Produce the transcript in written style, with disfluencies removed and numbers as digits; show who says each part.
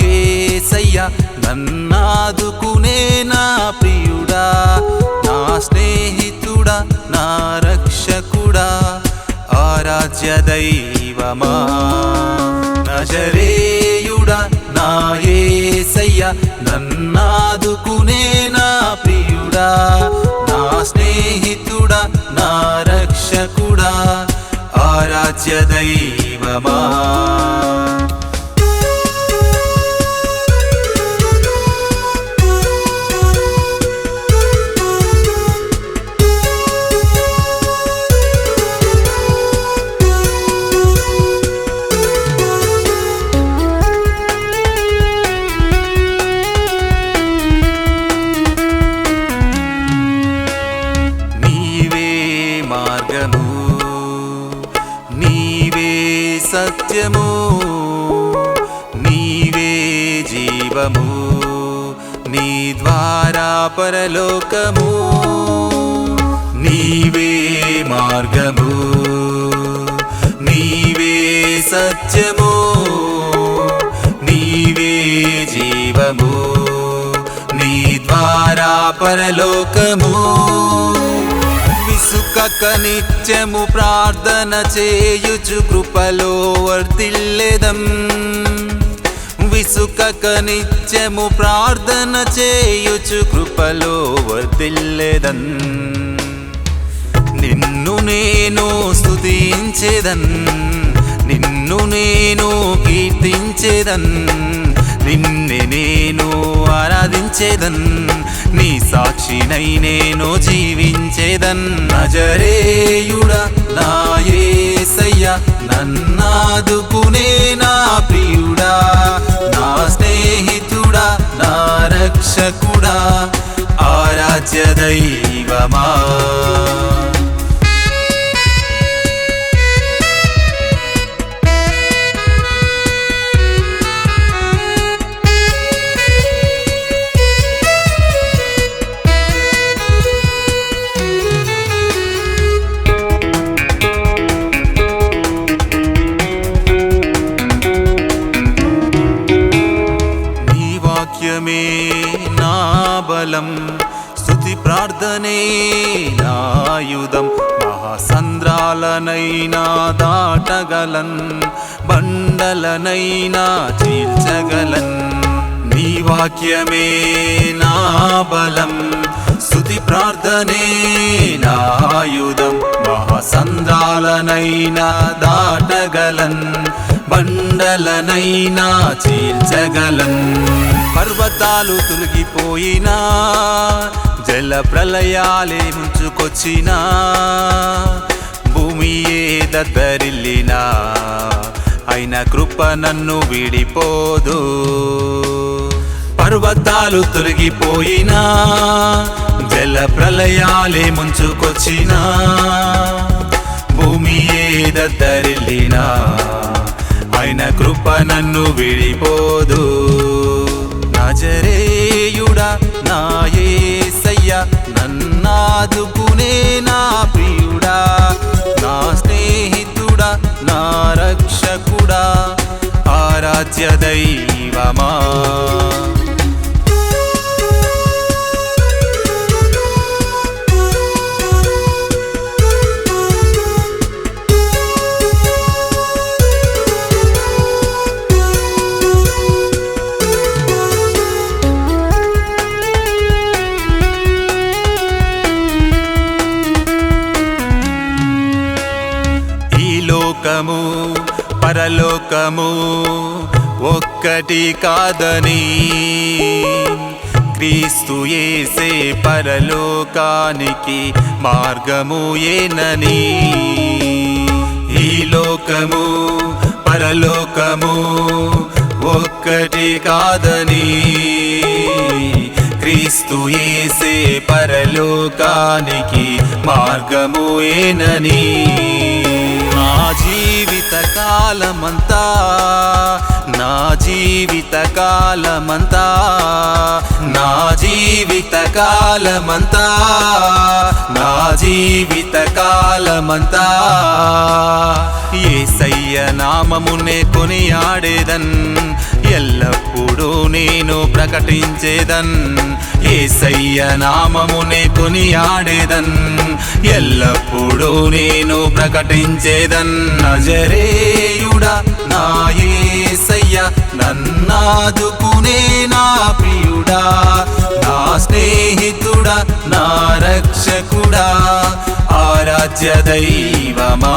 Speaker 1: యేసయ్యా నన్నాదుకునే నా ప్రియుడా, నా స్నేహితుడా, నా రక్షకుడా, ఆరాధ్య దైవమా. నజరేయుడా నా యేసయ్యా నన్నాదుకునే నా ప్రియుడా, నా స్నేహితుడా, నా రక్షకుడా, ఆరాధ్య దైవమా. నీవే సత్యము, నీవే జీవము, నీ ద్వారా పరలోకము. నీవే మార్గము, నీవే సత్యము, నీవే జీవము, నీ ద్వారా పరలోకము. విసుకక నిత్యము ప్రార్థన చేయుచు కృపలో వర్ధిల్లెదం. విసుకక నిత్యము ప్రార్థన చేయుచు కృపలో వర్ధిల్లెదన్. నిన్ను నేను స్తుతించెదన్, నిన్ను నేను కీర్తించెదన్, నిన్నే నేను ఆరాధించెదన్, నీ సాక్షినై నేను జీవించెదన్. నజరేయుడా నా యేసయ్యా నన్నాదుకునే నా ప్రియుడా, నా స్నేహితుడా, నా రక్షకుడా, ఆరాధ్య దైవమా. వాక్యమే నా బలం, స్తుతి ప్రార్థనే నాయుధం. మహాసంద్రాలనైనా దాటగలన్, బండలనైనా చీల్చగలన్. నీ వాక్యమే నా బలం, స్తుతి ప్రార్థనే నాయుధం. మహాసంద్రాలనైనా దాటగలన్, బండలనైనా చీల్చగలన్. పర్వతాలు తొలగిపోయినా, జల ప్రళయాలే ముంచుకొచ్చినా, భూమియే దద్దరిల్లినా, అయిన కృప నన్ను విడిపోదు. పర్వతాలు తొలగిపోయినా, జల ప్రళయాలే ముంచుకొచ్చినా, భూమియే దద్దరిల్లినా, ఆయన కృప నన్ను విడిపోదు. నజరేయుడా నా యేసయ్యా నన్నాదుకునే నా ప్రియుడా, నా స్నేహితుడా, నా రక్షకుడా, ఆరాధ్య దైవమా. లోకము పరలోకము ఒక్కటి కాదని, క్రీస్తు యేసే పరలోకానికి మార్గము ఏనని. ఈ లోకము పరలోకము ఒక్కటి కాదని, క్రీస్తు యేసే పరలోకానికి మార్గము ఏనని. నా జీవిత కాలమంతా, నా జీవిత కాలమంతా, నా జీవిత కాలమంతా, నా జీవిత కాలమంతా యేసయ్య నామమునే కొనియాడేదన్, ఎల్లప్పుడూ నేను ప్రకటించేదన్ యేసయ్య నామమునే కొనియాడేదన్ ఎల్లప్పుడూ నేను ప్రకటించేదన్ నజరేయుడా నా యేసయ్య నన్నాదుకునే నా ప్రియుడా నా స్నేహితుడా నా రక్షకుడా ఆరాధ్య దైవమా